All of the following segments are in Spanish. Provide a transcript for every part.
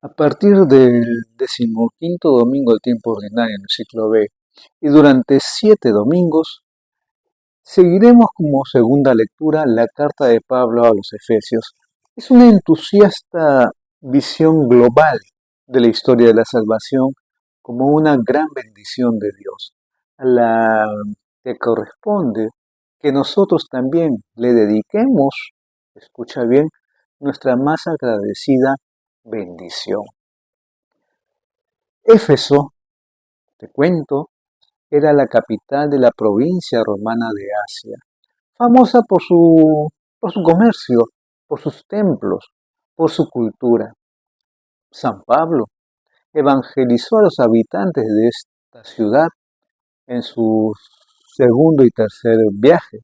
A partir del 15º domingo del tiempo ordinario en el ciclo B y durante 7 domingos, seguiremos como segunda lectura la carta de Pablo a los Efesios. Es una entusiasta visión global de la historia de la salvación como una gran bendición de Dios, a la que corresponde que nosotros también le dediquemos, escucha bien, nuestra más agradecida bendición. Éfeso, te cuento, era la capital de la provincia romana de Asia, famosa por su comercio, por sus templos, por su cultura. San Pablo evangelizó a los habitantes de esta ciudad en su segundo y tercer viaje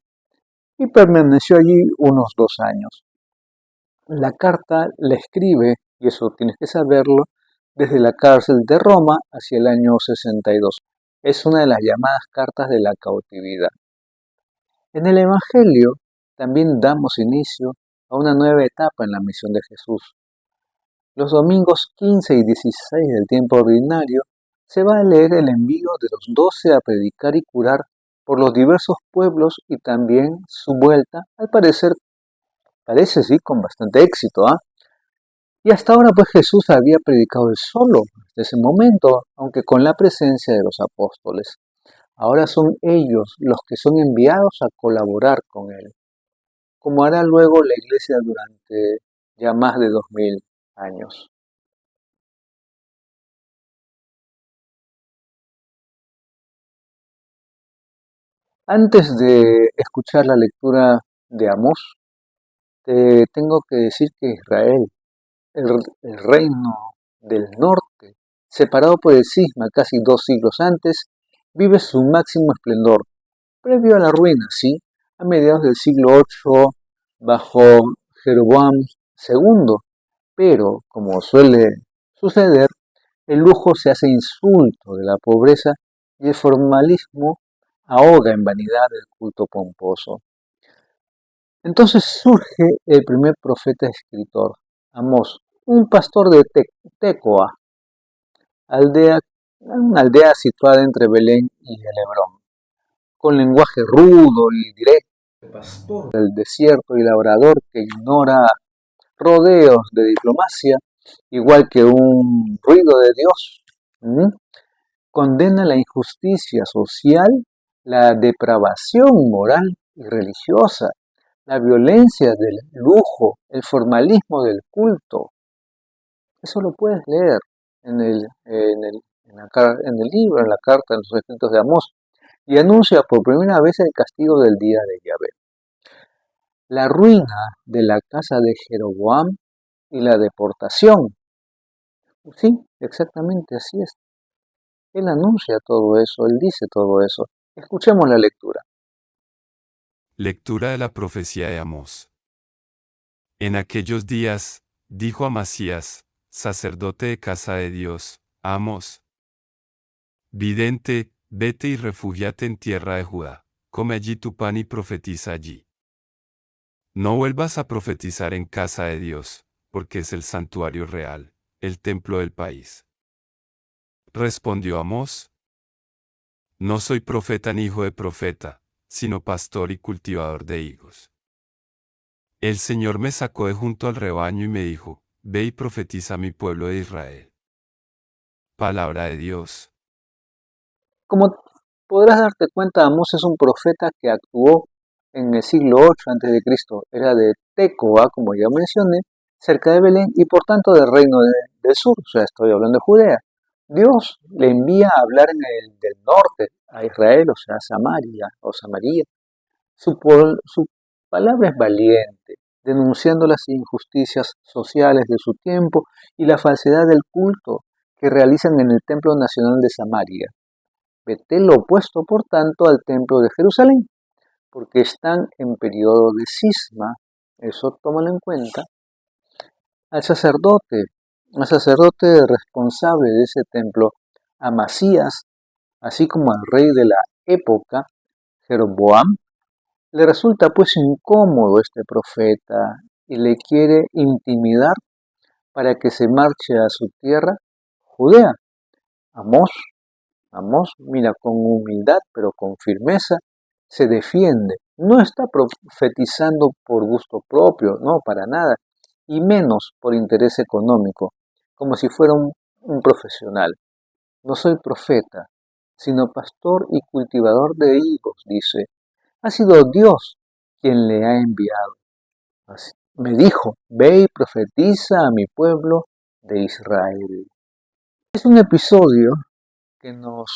y permaneció allí unos 2 años. La carta la escribe, y eso tienes que saberlo, desde la cárcel de Roma hacia el año 62. Es una de las llamadas cartas de la cautividad. En el Evangelio también damos inicio a una nueva etapa en la misión de Jesús. Los domingos 15 y 16 del tiempo ordinario se va a leer el envío de los 12 a predicar y curar por los diversos pueblos y también su vuelta, al parecer, parece sí, con bastante éxito, Y hasta ahora pues Jesús había predicado él solo desde ese momento, aunque con la presencia de los apóstoles. Ahora son ellos los que son enviados a colaborar con él, como hará luego la iglesia durante ya más de 2000 años. Antes de escuchar la lectura de Amós, te tengo que decir que Israel, el reino del norte, separado por el cisma casi 2 siglos antes, vive su máximo esplendor, previo a la ruina, sí, a mediados del siglo VIII, bajo Jeroboam II, pero, como suele suceder, el lujo se hace insulto de la pobreza y el formalismo ahoga en vanidad el culto pomposo. Entonces surge el primer profeta escritor, Amós, un pastor de Tecoa, una aldea situada entre Belén y el Hebrón, con lenguaje rudo y directo, pastor del desierto y labrador que ignora rodeos de diplomacia, igual que un ruido de Dios. Condena la injusticia social, la depravación moral y religiosa, la violencia del lujo, el formalismo del culto. Eso lo puedes leer en el libro, en la carta, en los escritos de Amós, y anuncia por primera vez el castigo del día de Yahvé. La ruina de la casa de Jeroboam y la deportación. Sí, exactamente así es. Él anuncia todo eso, él dice todo eso. Escuchemos la lectura. Lectura de la profecía de Amós. En aquellos días, dijo Amasías, sacerdote de casa de Dios, a Amós: vidente, vete y refúgiate en tierra de Judá, come allí tu pan y profetiza allí. No vuelvas a profetizar en casa de Dios, porque es el santuario real, el templo del país. Respondió Amós: no soy profeta ni hijo de profeta, sino pastor y cultivador de higos. El Señor me sacó de junto al rebaño y me dijo: ve y profetiza a mi pueblo de Israel. Palabra de Dios. Como podrás darte cuenta, Amós es un profeta que actuó en el siglo VIII a.C. Era de Tecoa, como ya mencioné, cerca de Belén y por tanto del reino del sur, o sea, estoy hablando de Judea. Dios le envía a hablar en el del norte, a Israel, o sea, a Samaria o Samaria. Su palabra es valiente, denunciando las injusticias sociales de su tiempo y la falsedad del culto que realizan en el Templo Nacional de Samaria. Betel opuesto, por tanto, al Templo de Jerusalén, porque están en periodo de cisma, eso tómalo en cuenta. Al sacerdote responsable de ese templo, Amasías, así como al rey de la época, Jeroboam, le resulta pues incómodo este profeta y le quiere intimidar para que se marche a su tierra, Judea. Amós, mira, con humildad, pero con firmeza, se defiende. No está profetizando por gusto propio, no, para nada, y menos por interés económico, como si fuera un profesional. No soy profeta, sino pastor y cultivador de higos, dice. Ha sido Dios quien le ha enviado. Me dijo, ve y profetiza a mi pueblo de Israel. Es un episodio que nos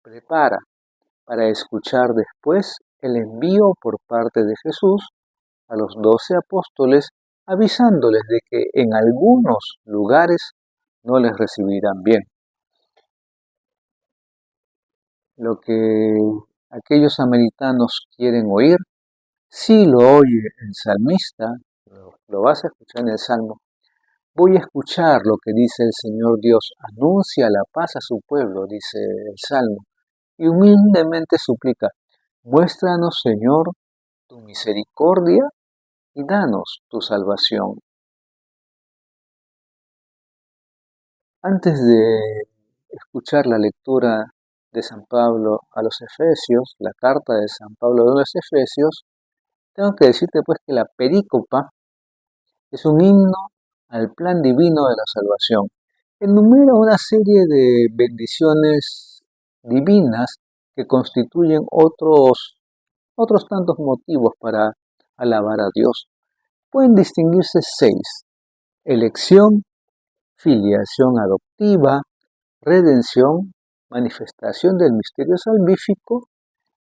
prepara para escuchar después el envío por parte de Jesús a los 12 apóstoles, avisándoles de que en algunos lugares no les recibirán bien. Lo que aquellos samaritanos quieren oír, sí lo oye el salmista, lo vas a escuchar en el Salmo. Voy a escuchar lo que dice el Señor Dios, anuncia la paz a su pueblo, dice el Salmo, y humildemente suplica, muéstranos, Señor, tu misericordia y danos tu salvación. Antes de escuchar la lectura de San Pablo a los Efesios, la carta de San Pablo a los Efesios, tengo que decirte pues que la perícopa es un himno al plan divino de la salvación. Enumera una serie de bendiciones divinas que constituyen otros tantos motivos para alabar a Dios. Pueden distinguirse 6: elección, filiación adoptiva, redención, manifestación del misterio salvífico,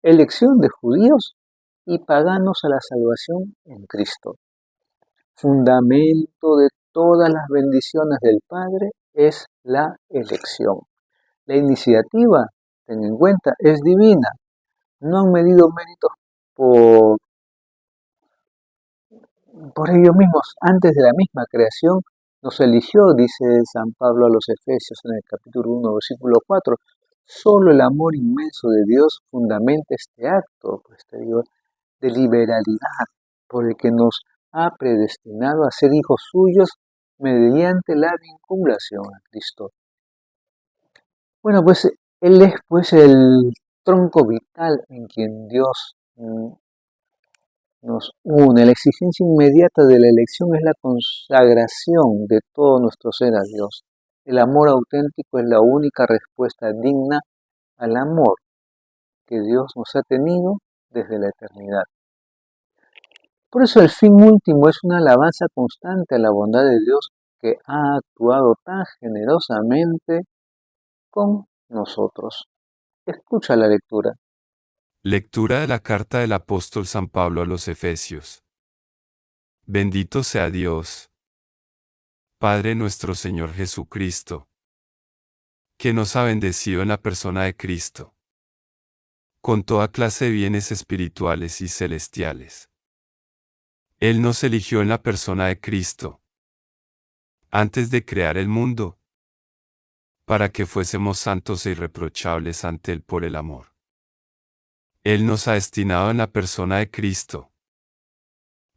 elección de judíos y paganos a la salvación en Cristo. Fundamento de todas las bendiciones del Padre es la elección. La iniciativa, ten en cuenta, es divina. No han medido méritos por ellos mismos. Antes de la misma creación nos eligió, dice San Pablo a los Efesios en el capítulo 1, versículo 4. Solo el amor inmenso de Dios fundamenta este acto, pues te digo, de liberalidad, por el que nos ha predestinado a ser hijos suyos mediante la vinculación a Cristo. Bueno, pues Él es pues el tronco vital en quien Dios nos une. La exigencia inmediata de la elección es la consagración de todo nuestro ser a Dios. El amor auténtico es la única respuesta digna al amor que Dios nos ha tenido desde la eternidad. Por eso el fin último es una alabanza constante a la bondad de Dios que ha actuado tan generosamente con nosotros. Escucha la lectura. Lectura de la carta del apóstol San Pablo a los Efesios. Bendito sea Dios, Padre nuestro Señor Jesucristo, que nos ha bendecido en la persona de Cristo, con toda clase de bienes espirituales y celestiales. Él nos eligió en la persona de Cristo, antes de crear el mundo, para que fuésemos santos e irreprochables ante Él por el amor. Él nos ha destinado en la persona de Cristo,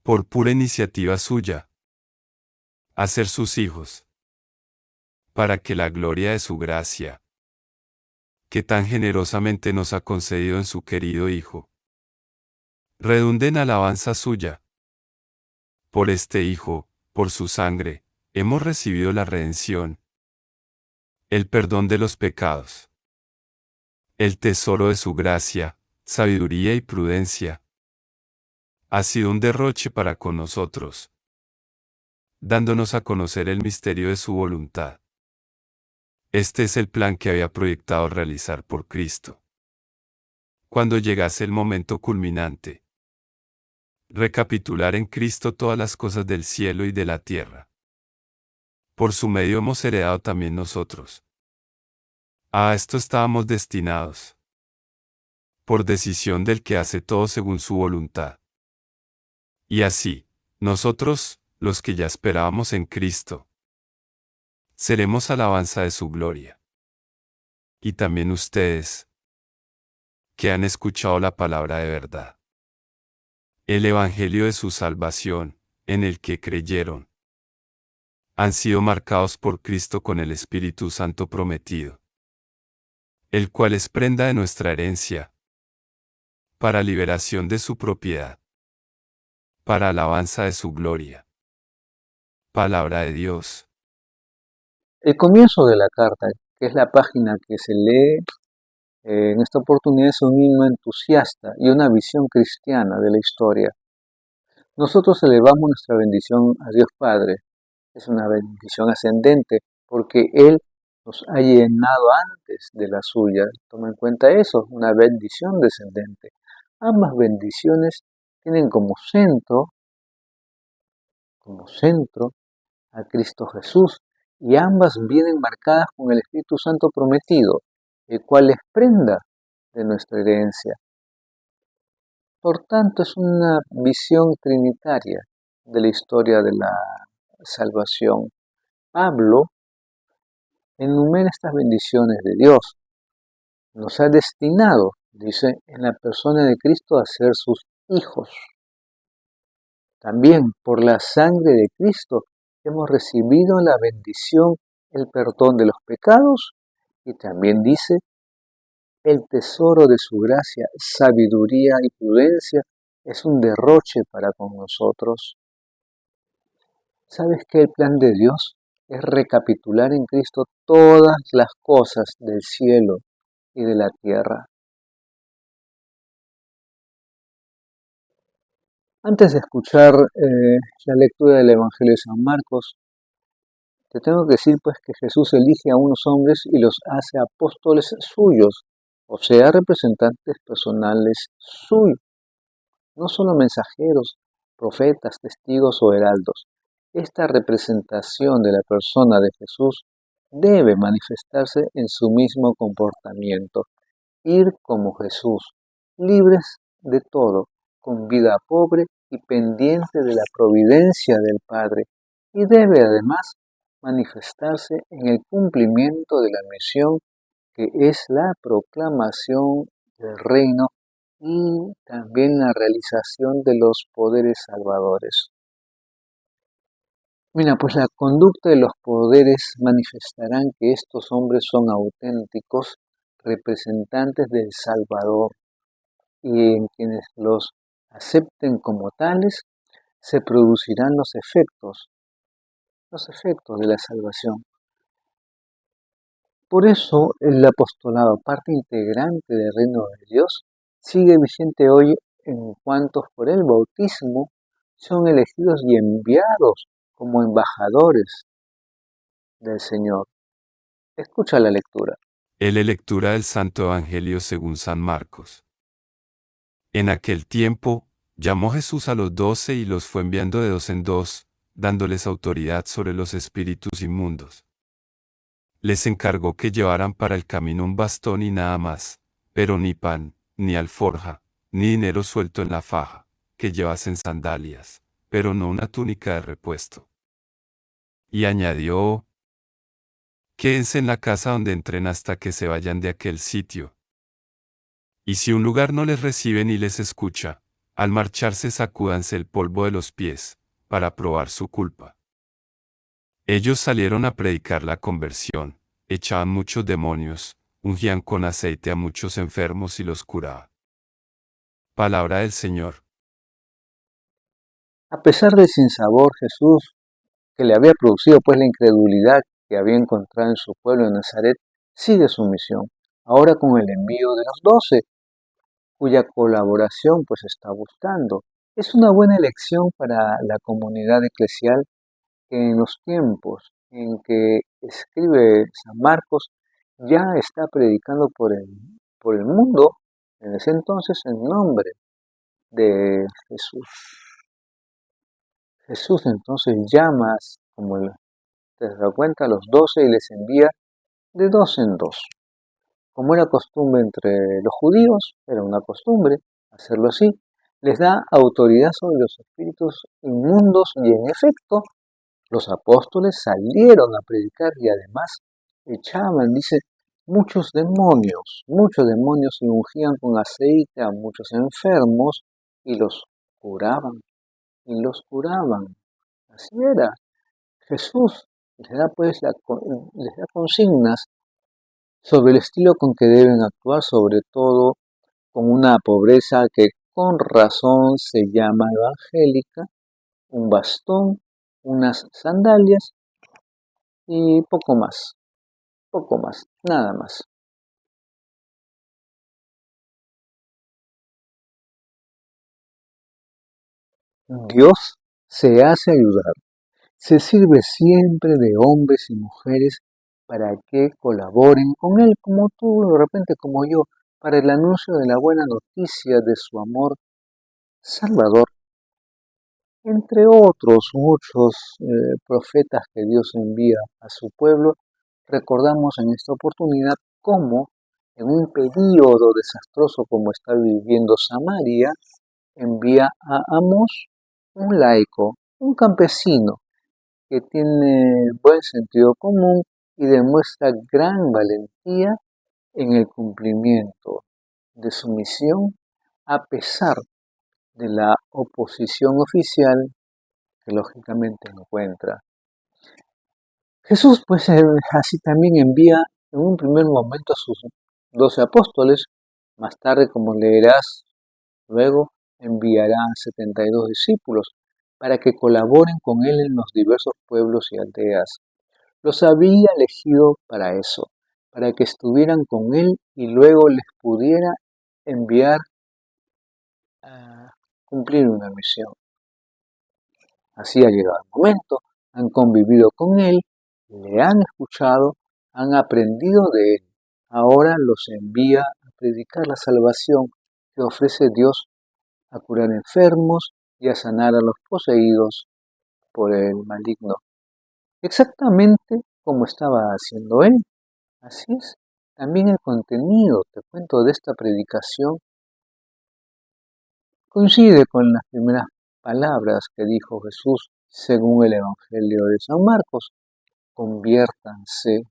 por pura iniciativa suya, a ser sus hijos, para que la gloria de su gracia, que tan generosamente nos ha concedido en su querido Hijo, redunde en alabanza suya. Por este Hijo, por su sangre, hemos recibido la redención, el perdón de los pecados, el tesoro de su gracia, sabiduría y prudencia. Ha sido un derroche para con nosotros, dándonos a conocer el misterio de su voluntad. Este es el plan que había proyectado realizar por Cristo. Cuando llegase el momento culminante, recapitular en Cristo todas las cosas del cielo y de la tierra. Por su medio hemos heredado también nosotros. A esto estábamos destinados, por decisión del que hace todo según su voluntad. Y así, nosotros, los que ya esperábamos en Cristo, seremos alabanza de su gloria. Y también ustedes, que han escuchado la palabra de verdad, el evangelio de su salvación, en el que creyeron. han sido marcados por Cristo con el Espíritu Santo prometido, el cual es prenda de nuestra herencia, para liberación de su propiedad, para alabanza de su gloria. Palabra de Dios. El comienzo de la carta, que es la página que se lee en esta oportunidad, es un himno entusiasta y una visión cristiana de la historia. Nosotros elevamos nuestra bendición a Dios Padre. Es una bendición ascendente porque Él nos ha llenado antes de la suya. Toma en cuenta eso, una bendición descendente. Ambas bendiciones tienen como centro a Cristo Jesús, y ambas vienen marcadas con el Espíritu Santo prometido, el cual es prenda de nuestra herencia. Por tanto, es una visión trinitaria de la historia de la salvación. Pablo enumera estas bendiciones de Dios. Nos ha destinado, dice, en la persona de Cristo a ser sus hijos. También por la sangre de Cristo hemos recibido la bendición, el perdón de los pecados, y también dice, el tesoro de su gracia, sabiduría y prudencia es un derroche para con nosotros. ¿Sabes que el plan de Dios es recapitular en Cristo todas las cosas del cielo y de la tierra? Antes de escuchar la lectura del Evangelio de San Marcos, te tengo que decir pues que Jesús elige a unos hombres y los hace apóstoles suyos, o sea, representantes personales suyos, no solo mensajeros, profetas, testigos o heraldos. Esta representación de la persona de Jesús debe manifestarse en su mismo comportamiento, ir como Jesús, libres de todo, con vida pobre y pendiente de la providencia del Padre, y debe además manifestarse en el cumplimiento de la misión que es la proclamación del reino y también la realización de los poderes salvadores. Mira, pues la conducta de los poderes manifestarán que estos hombres son auténticos representantes del Salvador, y en quienes los acepten como tales se producirán los efectos de la salvación. Por eso el apostolado, parte integrante del reino de Dios, sigue vigente hoy en cuantos por el bautismo son elegidos y enviados como embajadores del Señor. Escucha la lectura. Lectura del Santo Evangelio según San Marcos. En aquel tiempo, llamó Jesús a los 12 y los fue enviando de 2 en 2, dándoles autoridad sobre los espíritus inmundos. Les encargó que llevaran para el camino un bastón y nada más, pero ni pan, ni alforja, ni dinero suelto en la faja, que llevasen sandalias, pero no una túnica de repuesto. Y añadió, quédense en la casa donde entren hasta que se vayan de aquel sitio. Y si un lugar no les recibe ni les escucha, al marcharse sacúdanse el polvo de los pies, para probar su culpa. Ellos salieron a predicar la conversión, echaban muchos demonios, ungían con aceite a muchos enfermos y los curaban. Palabra del Señor. A pesar del sinsabor, Jesús, que le había producido pues la incredulidad que había encontrado en su pueblo de Nazaret, sigue su misión, ahora con el envío de los 12, cuya colaboración pues está buscando. Es una buena elección para la comunidad eclesial que en los tiempos en que escribe San Marcos ya está predicando por el mundo, en ese entonces, en nombre de Jesús. Jesús entonces llama, como te das cuenta, a los 12 y les envía de 2 en 2. Como era costumbre entre los judíos, era una costumbre hacerlo así, les da autoridad sobre los espíritus inmundos y en efecto los apóstoles salieron a predicar y además echaban, dice, muchos demonios y ungían con aceite a muchos enfermos y los curaban. Así era. Jesús Les da les da consignas sobre el estilo con que deben actuar, sobre todo con una pobreza que con razón se llama evangélica, un bastón, unas sandalias y poco más, nada más. Dios se hace ayudar, se sirve siempre de hombres y mujeres para que colaboren con Él, como tú, de repente como yo, para el anuncio de la buena noticia de su amor salvador, entre otros muchos profetas que Dios envía a su pueblo. Recordamos en esta oportunidad cómo en un periodo desastroso como está viviendo Samaria, envía a Amós, un laico, un campesino, que tiene buen sentido común y demuestra gran valentía en el cumplimiento de su misión a pesar de la oposición oficial que lógicamente encuentra. Jesús pues así también envía en un primer momento a sus 12 apóstoles, más tarde como leerás luego enviará a 72 discípulos para que colaboren con él en los diversos pueblos y aldeas. Los había elegido para eso, para que estuvieran con él y luego les pudiera enviar a cumplir una misión. Así ha llegado el momento, han convivido con él, le han escuchado, han aprendido de él. Ahora los envía a predicar la salvación que ofrece Dios, a curar enfermos y a sanar a los poseídos por el maligno. Exactamente como estaba haciendo él. Así es. También el contenido, te cuento, de esta predicación coincide con las primeras palabras que dijo Jesús según el Evangelio de San Marcos. Conviértanse,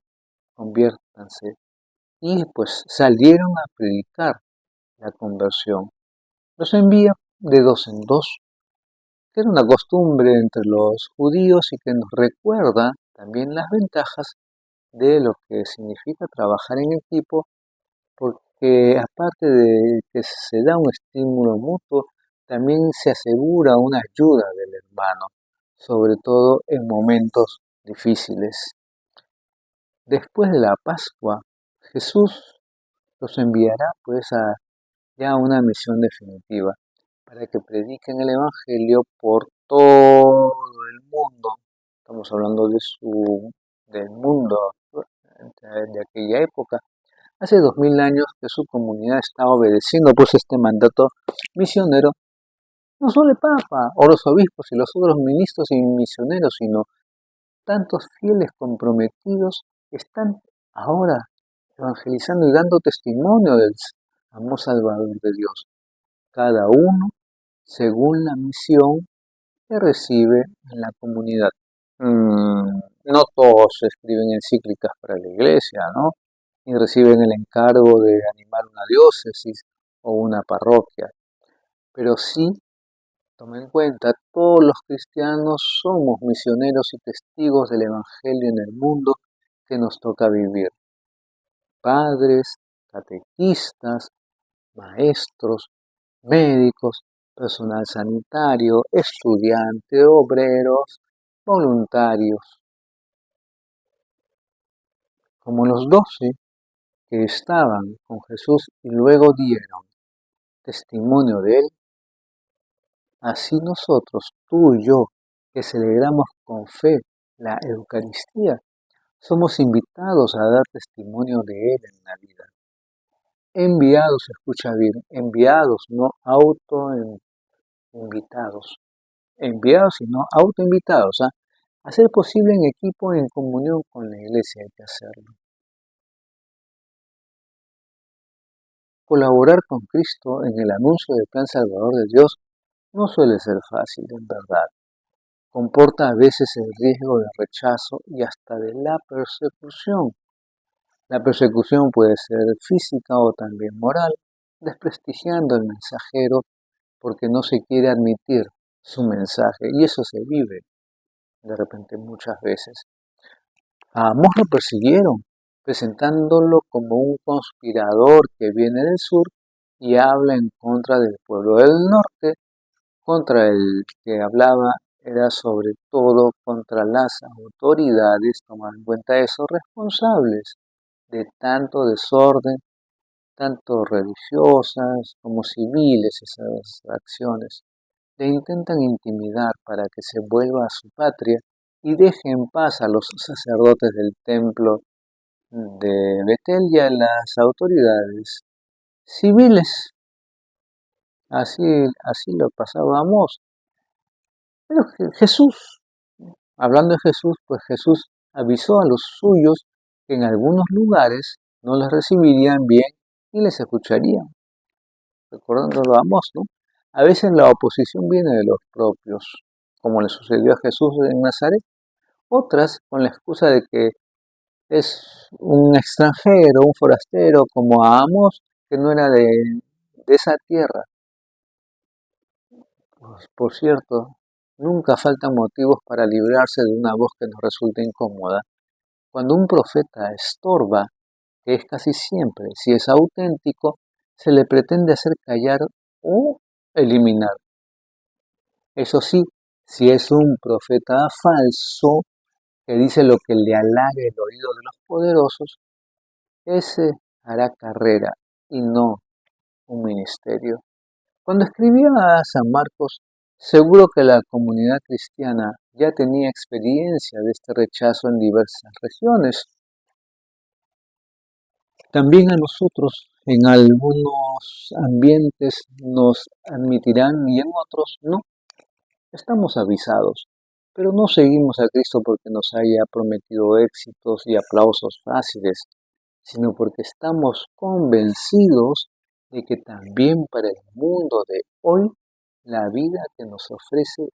conviértanse. Y pues salieron a predicar la conversión. Los envía de dos en dos, que era una costumbre entre los judíos y que nos recuerda también las ventajas de lo que significa trabajar en equipo, porque aparte de que se da un estímulo mutuo, también se asegura una ayuda del hermano, sobre todo en momentos difíciles. Después de la Pascua, Jesús los enviará pues a ya una misión definitiva, para que prediquen el Evangelio por todo el mundo. Estamos hablando del mundo de aquella época. Hace 2000 años que su comunidad está obedeciendo pues este mandato misionero, no solo el Papa o los obispos y los otros ministros y misioneros, sino tantos fieles comprometidos están ahora evangelizando y dando testimonio del amor salvador de Dios, cada uno según la misión que recibe en la comunidad. No todos escriben encíclicas para la iglesia, ¿no? Ni reciben el encargo de animar una diócesis o una parroquia, pero sí, toma en cuenta, todos los cristianos somos misioneros y testigos del Evangelio en el mundo que nos toca vivir. Padres, catequistas, maestros, médicos, personal sanitario, estudiantes, obreros, voluntarios, como los 12 que estaban con Jesús y luego dieron testimonio de él. Así nosotros, tú y yo, que celebramos con fe la Eucaristía, somos invitados a dar testimonio de Él en la vida. Enviados, escucha bien, enviados, no autoinvitados. Enviados y no autoinvitados. Hacer posible en equipo, en comunión con la Iglesia hay que hacerlo. Colaborar con Cristo en el anuncio del plan salvador de Dios no suele ser fácil, en verdad. Comporta a veces el riesgo de rechazo y hasta de la persecución. La persecución puede ser física o también moral, desprestigiando al mensajero porque no se quiere admitir su mensaje, y eso se vive de repente muchas veces. A Amós lo persiguieron, presentándolo como un conspirador que viene del sur y habla en contra del pueblo del norte, contra el que hablaba era sobre todo contra las autoridades, tomando en cuenta eso, responsables de tanto desorden, tanto religiosas como civiles, esas acciones. Le intentan intimidar para que se vuelva a su patria y deje en paz a los sacerdotes del templo de Betel y a las autoridades civiles. Así lo pasaba Amós. Pero Jesús, hablando de Jesús, pues Jesús avisó a los suyos que en algunos lugares no les recibirían bien y les escucharían, recordándolo a Amós, ¿no? A veces la oposición viene de los propios, como le sucedió a Jesús en Nazaret, otras con la excusa de que es un extranjero, un forastero, como a Amós, que no era de esa tierra. Pues, por cierto, nunca faltan motivos para librarse de una voz que nos resulta incómoda. Cuando un profeta estorba, que es casi siempre, si es auténtico, se le pretende hacer callar o eliminar. Eso sí, si es un profeta falso, que dice lo que le halague el oído de los poderosos, ese hará carrera y no un ministerio. Cuando escribía a San Marcos, seguro que la comunidad cristiana ya tenía experiencia de este rechazo en diversas regiones. También a nosotros en algunos ambientes nos admitirán y en otros no. Estamos avisados, pero no seguimos a Cristo porque nos haya prometido éxitos y aplausos fáciles, sino porque estamos convencidos de que también para el mundo de hoy, la vida que nos ofrece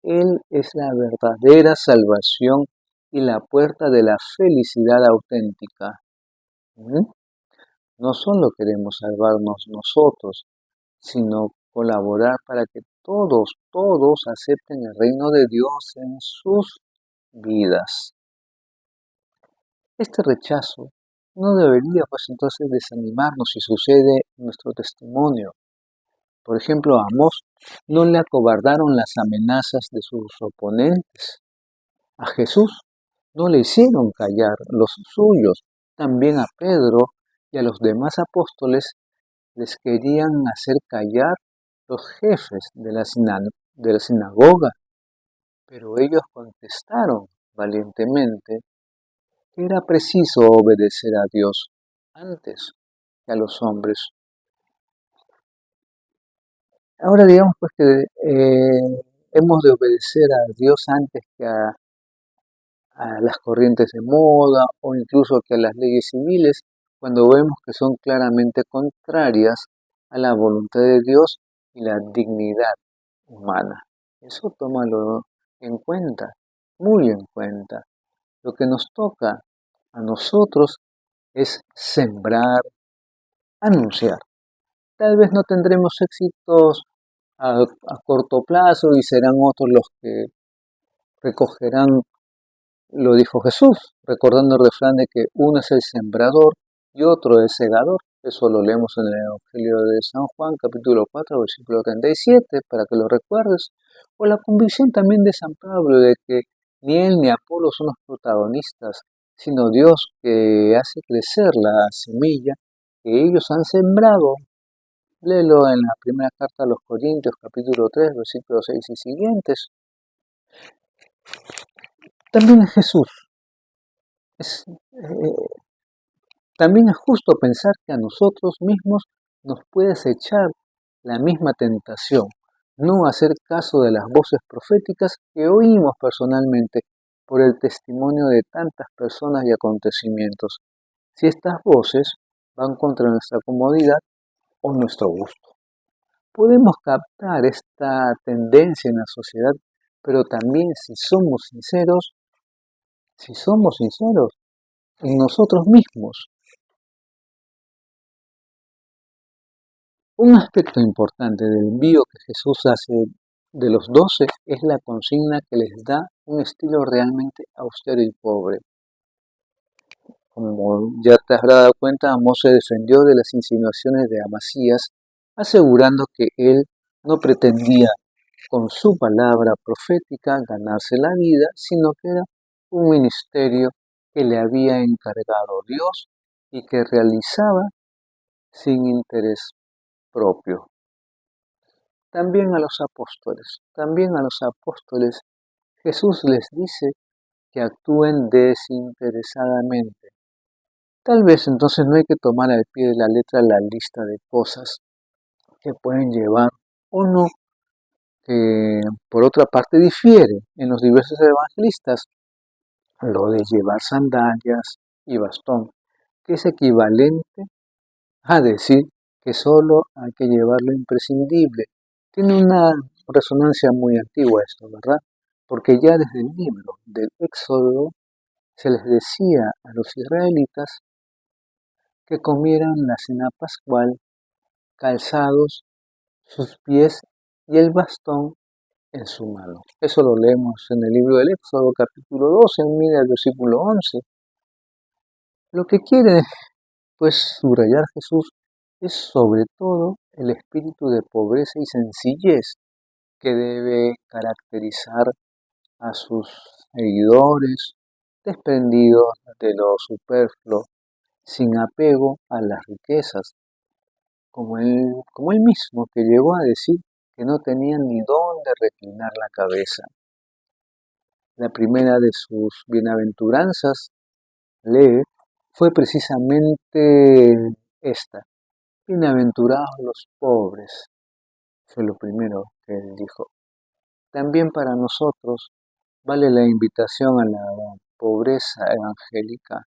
Él es la verdadera salvación y la puerta de la felicidad auténtica. ¿Mm? No solo queremos salvarnos nosotros, sino colaborar para que todos acepten el reino de Dios en sus vidas. Este rechazo no debería pues entonces desanimarnos si sucede en nuestro testimonio. Por ejemplo, a Amós no le acobardaron las amenazas de sus oponentes. A Jesús no le hicieron callar los suyos. También a Pedro y a los demás apóstoles les querían hacer callar los jefes de la sinagoga, pero ellos contestaron valientemente que era preciso obedecer a Dios antes que a los hombres. Ahora digamos pues que hemos de obedecer a Dios antes que a las corrientes de moda o incluso que a las leyes civiles cuando vemos que son claramente contrarias a la voluntad de Dios y la dignidad humana. Eso tómalo en cuenta, muy en cuenta. Lo que nos toca a nosotros es sembrar, anunciar. Tal vez no tendremos éxitos a corto plazo y serán otros los que recogerán, lo dijo Jesús, recordando el refrán de que uno es el sembrador y otro el segador. Eso lo leemos en el Evangelio de San Juan, capítulo 4, versículo 37, para que lo recuerdes. O la convicción también de San Pablo de que ni él ni Apolo son los protagonistas, sino Dios que hace crecer la semilla que ellos han sembrado. Léelo en la primera carta a los Corintios, capítulo 3, versículos 6 y siguientes. También Jesús. También es justo pensar que a nosotros mismos nos puede acechar la misma tentación, no hacer caso de las voces proféticas que oímos personalmente por el testimonio de tantas personas y acontecimientos, si estas voces van contra nuestra comodidad o nuestro gusto. Podemos captar esta tendencia en la sociedad, pero también si somos sinceros en nosotros mismos. Un aspecto importante del envío que Jesús hace de los 12 es la consigna que les da un estilo realmente austero y pobre. Como ya te habrás dado cuenta, Amós se defendió de las insinuaciones de Amasías, asegurando que él no pretendía con su palabra profética ganarse la vida, sino que era un ministerio que le había encargado Dios y que realizaba sin interés propio. También a los apóstoles, Jesús les dice que actúen desinteresadamente. Tal vez entonces no hay que tomar al pie de la letra la lista de cosas que pueden llevar o no, que por otra parte difiere en los diversos evangelistas, lo de llevar sandalias y bastón, que es equivalente a decir que solo hay que llevar lo imprescindible. Tiene una resonancia muy antigua esto, ¿verdad? Porque ya desde el libro del Éxodo se les decía a los israelitas que comieran la cena pascual calzados sus pies y el bastón en su mano. Eso lo leemos en el libro del Éxodo, capítulo 12, mira el versículo 11. Lo que quiere, pues, subrayar Jesús es sobre todo el espíritu de pobreza y sencillez que debe caracterizar a sus seguidores, desprendidos de lo superfluo, sin apego a las riquezas, como él mismo, que llegó a decir que no tenían ni dónde reclinar la cabeza. La primera de sus bienaventuranzas, lee, fue precisamente esta: bienaventurados los pobres, fue lo primero que él dijo. También para nosotros vale la invitación a la pobreza evangélica,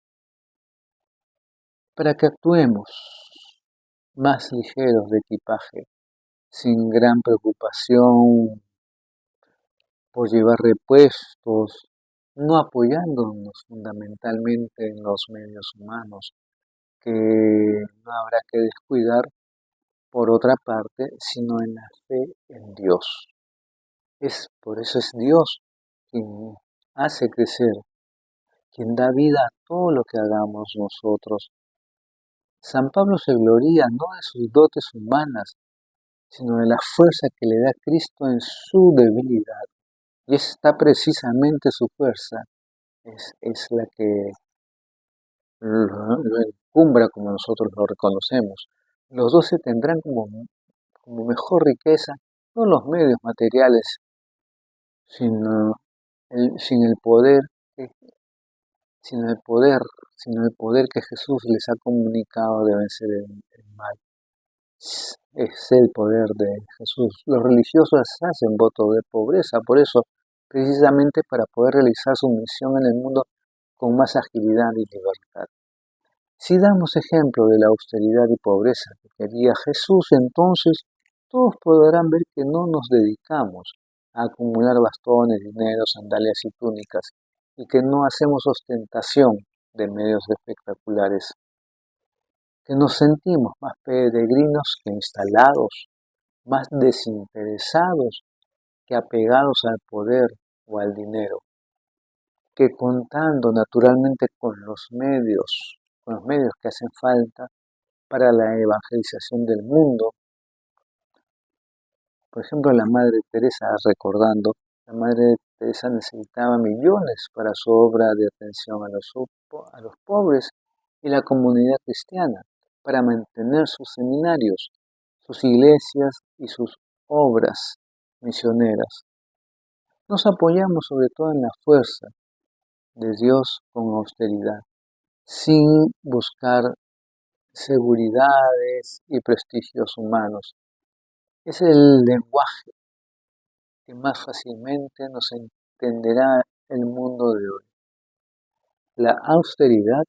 para que actuemos más ligeros de equipaje, sin gran preocupación por llevar repuestos, no apoyándonos fundamentalmente en los medios humanos, que no habrá que descuidar por otra parte, sino en la fe en Dios. Por eso es Dios quien hace crecer, quien da vida a todo lo que hagamos nosotros. San Pablo se gloría no de sus dotes humanas, sino de la fuerza que le da Cristo en su debilidad. Y está precisamente su fuerza, es la que lo encumbra como nosotros lo reconocemos. Los 12 tendrán como mejor riqueza no los medios materiales, sino sin el poder, que- sino el poder, sino el poder que Jesús les ha comunicado de vencer el mal. Es el poder de Jesús. Los religiosos hacen voto de pobreza, por eso, precisamente para poder realizar su misión en el mundo con más agilidad y libertad. Si damos ejemplo de la austeridad y pobreza que quería Jesús, entonces todos podrán ver que no nos dedicamos a acumular bastones, dinero, sandalias y túnicas, y que no hacemos ostentación de medios espectaculares, que nos sentimos más peregrinos que instalados, más desinteresados que apegados al poder o al dinero, que contando naturalmente con los medios que hacen falta para la evangelización del mundo. Por ejemplo, la Madre Teresa, recordando, la Madre Teresa necesitaba millones para su obra de atención a los pobres y la comunidad cristiana, para mantener sus seminarios, sus iglesias y sus obras misioneras. Nos apoyamos sobre todo en la fuerza de Dios con austeridad, sin buscar seguridades y prestigios humanos. Es el lenguaje que más fácilmente nos entenderá el mundo de hoy. La austeridad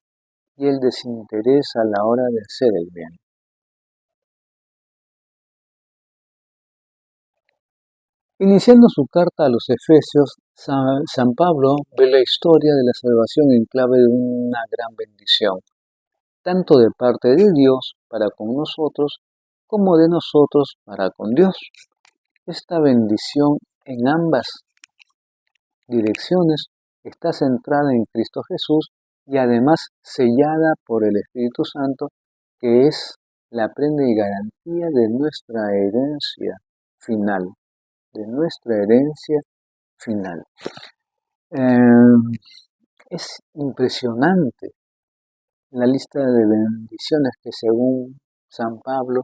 y el desinterés a la hora de hacer el bien. Iniciando su carta a los Efesios, San Pablo ve la historia de la salvación en clave de una gran bendición, tanto de parte de Dios para con nosotros, como de nosotros para con Dios. Esta bendición en ambas direcciones está centrada en Cristo Jesús y además sellada por el Espíritu Santo, que es la prenda y garantía de nuestra herencia final, de nuestra herencia final. Es impresionante la lista de bendiciones que según San Pablo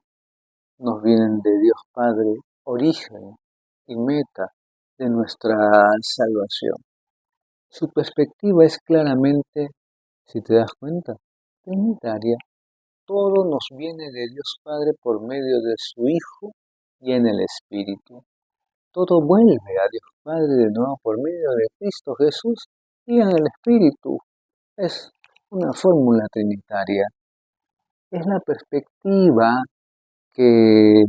nos vienen de Dios Padre, origen y meta de nuestra salvación. Su perspectiva es claramente, si te das cuenta, trinitaria. Todo nos viene de Dios Padre por medio de su Hijo y en el Espíritu. Todo vuelve a Dios Padre de nuevo por medio de Cristo Jesús y en el Espíritu. Es una fórmula trinitaria. Es la perspectiva que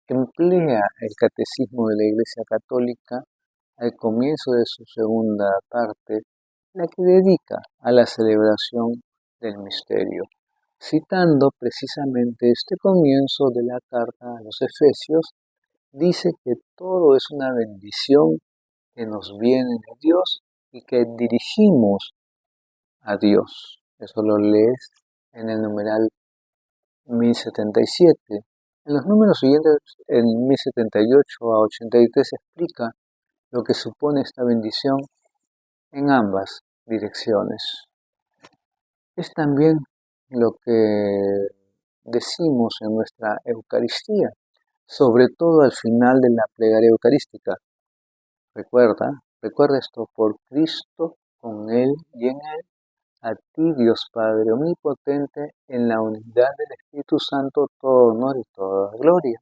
emplea el Catecismo de la Iglesia Católica al comienzo de su segunda parte, la que dedica a la celebración del misterio, citando precisamente este comienzo de la carta a los Efesios. Dice que todo es una bendición que nos viene de Dios y que dirigimos a Dios. Eso lo lees en el numeral 1077. En los números siguientes, en 1078 a 83, explica lo que supone esta bendición en ambas direcciones. Es también lo que decimos en nuestra Eucaristía, sobre todo al final de la plegaria eucarística. Recuerda esto: por Cristo, con Él y en Él, a ti, Dios Padre omnipotente, en la unidad del Espíritu Santo, todo honor y toda gloria.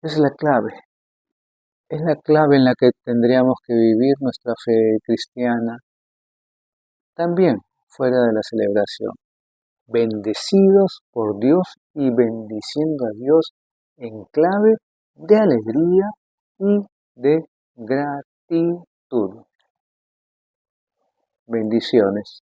Es la clave en la que tendríamos que vivir nuestra fe cristiana, también fuera de la celebración. Bendecidos por Dios y bendiciendo a Dios en clave de alegría y de gratitud. Bendiciones.